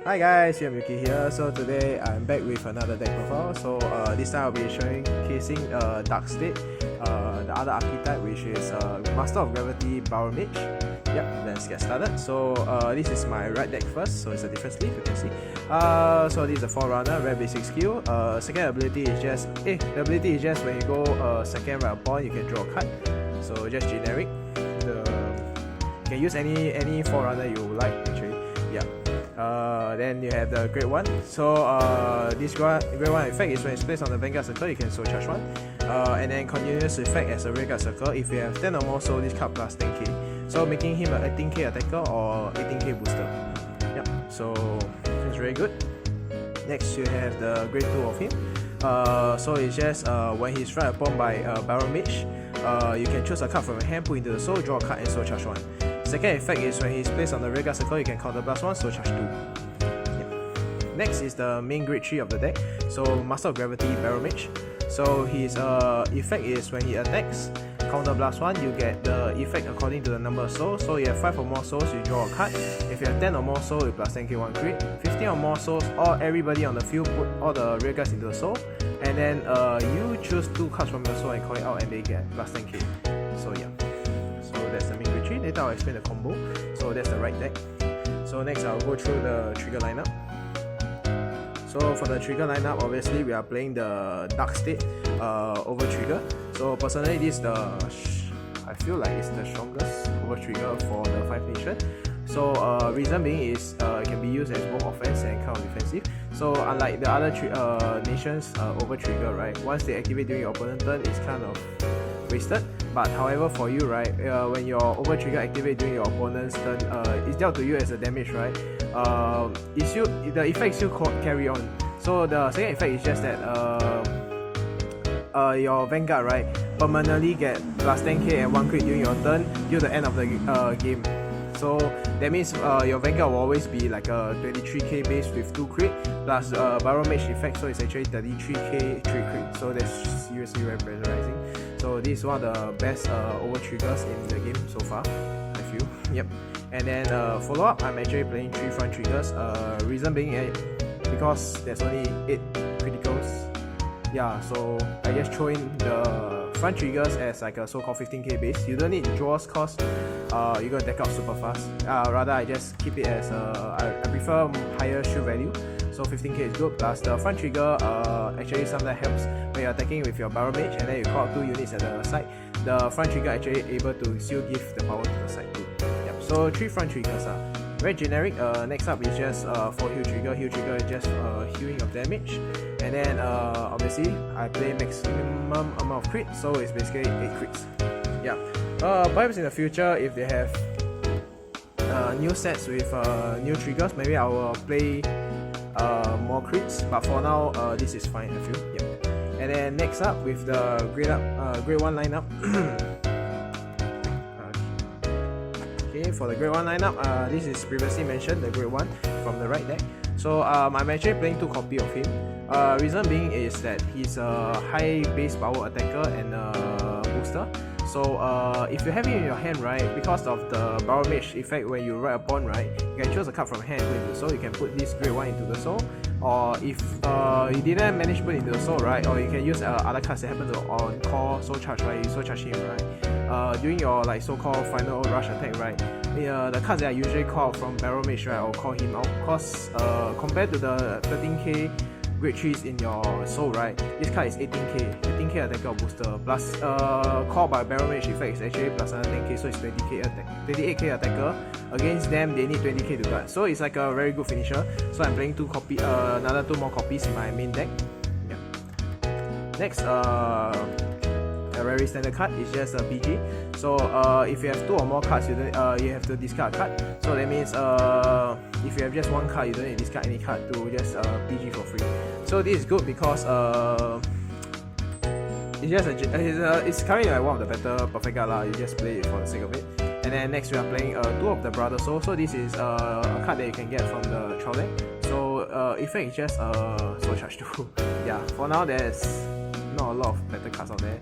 Hi guys, UMyuuki here. So today I'm back with another deck profile. So this time I'll be showcasing Dark State, the other archetype, which is Master of Gravity Baromagnes. Yep, let's get started. So this is my right deck first, so it's a different sleeve, you can see. So this is a Forerunner, rare basic skill. Second ability is just the ability is just when you go second right upon, you can draw a card. So just generic. You can use any Forerunner you like actually. Yeah. Then you have the Great One. So this Great One effect is when it's placed on the Vanguard circle, you can soul charge one. And then continuous effect as a Rearguard circle. If you have 10 or more soul, this card plus 10k. So making him an 18k attacker or 18k booster. Yep. So it's very good. Next you have the Great 2 of him. So it's just when he's right upon by Baromagnes, you can choose a card from your hand, put into the soul, draw a card and soul charge one. Second effect is when he's placed on the Rearguard circle, you can counter blast 1, so charge 2. Yep. Next is the main grade 3 of the deck, so Master of Gravity Baromagnes. So his effect is when he attacks, counter blast 1, you get the effect according to the number of souls. So you have 5 or more souls, you draw a card. If you have 10 or more souls, you plus 10k 1 crit. 15 or more souls, or everybody on the field put all the Rearguards into the soul. And then you choose 2 cards from your soul and call it out and they get plus 10k. So yeah. That's the main grade 3. Later I'll explain the combo. So that's the right deck. So next I'll go through the trigger lineup. So for the trigger lineup, obviously we are playing the Dark State over trigger. So personally this is I feel like it's the strongest over trigger for the 5 nation. So reason being is it can be used as both offense and counter defensive. So unlike the other nations over trigger, right, once they activate during your opponent turn, it's kind of wasted. But however for you, right, when your over trigger activate during your opponent's turn, it's dealt to you as a damage, right? The effect still carry on. So the second effect is just that your Vanguard, right, permanently get plus 10k and 1 crit during your turn till the end of the game. So that means your Vanguard will always be like a 23k base with 2 crit plus Baromagnes effect, so it's actually 33k 3 crit. So that's seriously very pressurizing. So this is one of the best over triggers in the game so far, I feel. Yep. And then follow up, I'm actually playing 3 front triggers. Reason being because there's only 8 criticals. Yeah, so I just throw in the front triggers as like a so-called 15k base. You don't need draws cause you're gonna deck out super fast. Rather I just keep it as I prefer higher shield value. So 15k is good, plus the front trigger actually sometimes helps when you're attacking with your Baromagnes and then you call out 2 units at the side. The front trigger actually able to still give the power to the side too. Yep. So 3 front triggers are very generic. Next up is just for heal trigger. Heal trigger is just healing of damage. And then obviously I play maximum amount of crit, so it's basically 8 crits. Yeah. Perhaps in the future if they have new sets with new triggers, maybe I will play more crits, but for now this is fine, I feel. Yep. And then next up with the grade 1 lineup. Okay, for the grade 1 lineup, this is previously mentioned, the grade 1 from the right deck. So I'm actually playing 2 copies of him. Reason being is that he's a high base power attacker and booster. So if you have it in your hand, right, because of the Baromagnes effect when you right upon, right, you can choose a card from hand and put into the soul. You can put this grade 1 into the soul, or if you didn't manage to put it into the soul, right, or you can use other cards that happen to on call soul charge, right, you soul charge him, right, during your like so-called final rush attack, right, the cards that I usually call from Baromagnes, right, I'll call him out, because compared to the 13k grade 3s in your soul, right, this card is 18k attacker booster, plus called by Baromagnes effect is actually plus another 10k, so it's 28k attacker. Against them they need 20k to guard, so it's like a very good finisher. So I'm playing another 2 more copies in my main deck. Yeah. Next, a very standard card is just a PG. So if you have 2 or more cards, you have to discard a card. So that means if you have just 1 card, you don't need to discard any card to just PG for free. So this is good because it's currently like one of the better perfect card lah. You just play it for the sake of it. And then next we are playing 2 of the Brother Soul. So this is a card that you can get from the trial deck. So effect is just soul charge 2. Yeah, for now there's not a lot of better cards out there.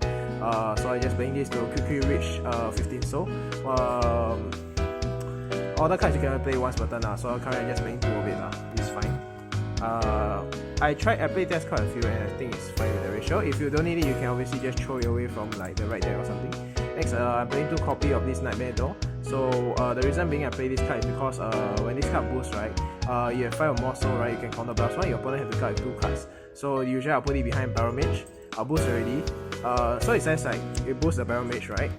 So I'm just playing this to quickly reach 15 soul. All the cards you can play once per turn, so currently I'm just playing 2 of it. It's fine. I played test quite a few and I think it's fine with the ratio. If you don't need it, you can obviously just throw it away from like the right deck or something. Next, I'm playing 2 copies of this Nightmare Door. So the reason being I play this card is because when this card boosts, right, you have 5 or more soul, right, you can counter blast 1, your opponent has to card with 2 cards. So usually I'll put it behind Baromagnes. I'll boost already. So it says like, it boosts the Baromagnes, right?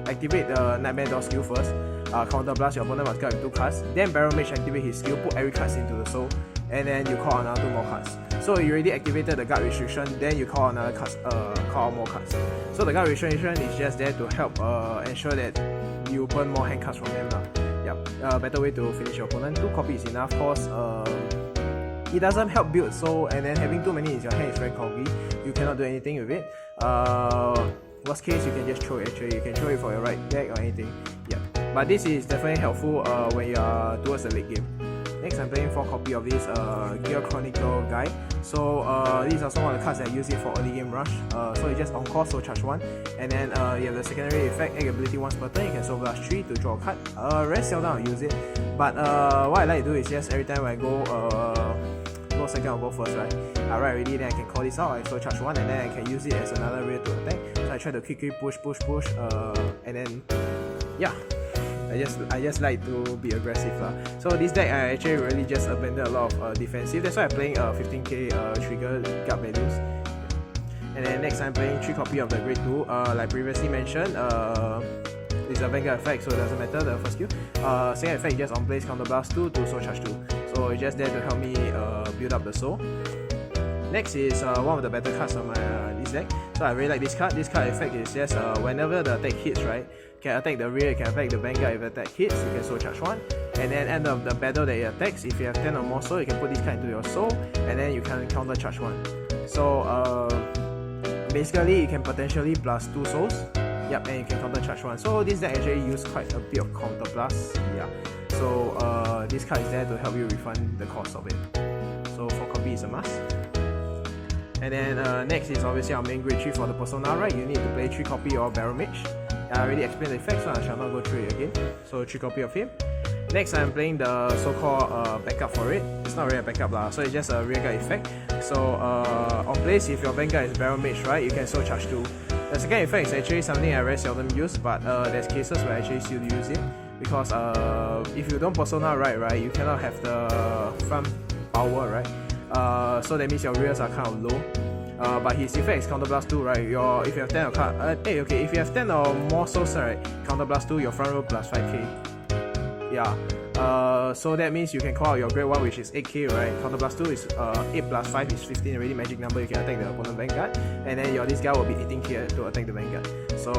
Activate the Nightmare Door skill first. Counter blast, your opponent must card with 2 cards. Then Baromagnes activate his skill, put every card into the soul, and then you call another 2 more cards. So you already activated the guard restriction, then you call another cards, call more cards. So the guard restriction is just there to help ensure that you burn more hand cards from them. Yep. Better way to finish your opponent. 2 copies is enough, cause it doesn't help build soul, and then having too many in your hand is very coggy. You cannot do anything with it. Worst case, you can just throw it. Actually, you can throw it for your right deck or anything. Yeah. But this is definitely helpful when you are towards the late game. Next, I'm playing 4 copies of this Gear Chronicle guy. So these are some of the cards that I use it for early game rush. So you just on cost, so charge 1, and then you have the secondary effect, egg ability once per turn. You can soul blast 3 to draw a card. Very seldom I'll use it, but what I like to do is just every time I go second or go first, right? I write already, then I can call this out. I soul charge 1, and then I can use it as another way to attack. So I try to quickly push, and then yeah. I just like to be aggressive. So this deck I actually really just abandoned a lot of defensive. That's why I'm playing 15k trigger guard values. And then next I'm playing 3 copies of the Grade 2. Like previously mentioned, it's a Vanguard effect, so it doesn't matter the first skill. Second effect is just on place counter blast 2 to soul charge 2. So it's just there to help me build up the soul. Next is one of the better cards on my this deck. So I really like this card. This card effect is just whenever the attack hits, right, you can attack the rear, you can attack the Vanguard. If the attack hits, you can soul charge 1. And then end of the battle that it attacks, if you have 10 or more soul, you can put this card into your soul, and then you can counter charge 1. So basically you can potentially plus 2 souls. Yep, and you can counter charge 1. So this deck actually uses quite a bit of counter blast. Yeah. So this card is there to help you refund the cost of it. So 4 copies is a must. And then next is obviously our main grade 3 for the persona, right? You need to play 3 copies of Baromagnes. I already explained the effects, so I shall not go through it again. So 3 copies of him. Next I'm playing the so-called backup for it. It's not really a backup lah, so it's just a rear guard effect. So on place, if your Vanguard is Baromagnes, right, you can soul charge 2. The second effect is actually something I very seldom use, but there's cases where I actually still use it. Because if you don't persona right, you cannot have the front power, right? So that means your rears are kind of low. But his effect is counter blast 2, right? If you have 10 or if you have 10 or more souls, right, counter blast 2, your front row plus 5k. Yeah. So that means you can call out your grade 1, which is 8k, right? Counter blast 2 is 8 plus 5 is 15 already, magic number, you can attack the opponent Vanguard, and then this guy will be 18k to attack the Vanguard. So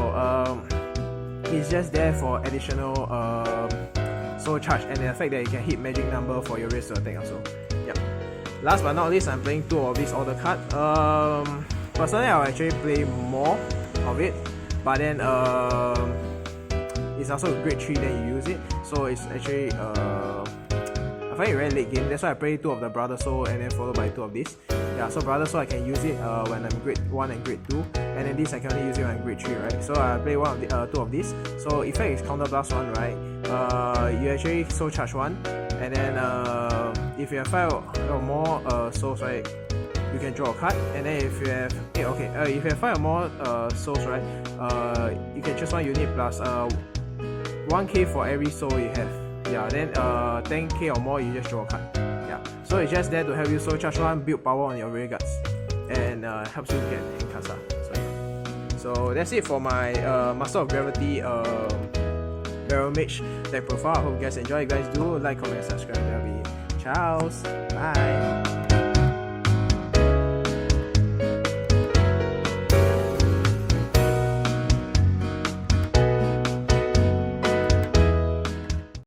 it's just there for additional soul charge and the fact that you can hit magic number for your race to attack also. Last but not least, I'm playing 2 of these order cards. Personally, I'll actually play more of it, but then it's also grade 3 then you use it, so it's actually I find it very late game. That's why I play 2 of the Brother Soul and then followed by 2 of this. Yeah, so Brother Soul I can use it when I'm grade 1 and grade 2, and then this I can only use it when I'm grade 3, right? So I play 2 of these. So effect is counter blast 1, right? You actually soul charge 1, and then if you have 5 or more souls, right, you can draw a card. And then if you have if you have 5 or more souls, right, you can choose 1 unit plus 1k for every soul you have. Yeah, then 10k or more, you just draw a card. Yeah, so it's just there to help you soul charge 1, build power on your rear guards, and helps you get hand cards. So that's it for my Master of Gravity Baromagnes deck profile. I hope you guys enjoy. If you guys do, like, comment, subscribe. That'll be ciao. Bye.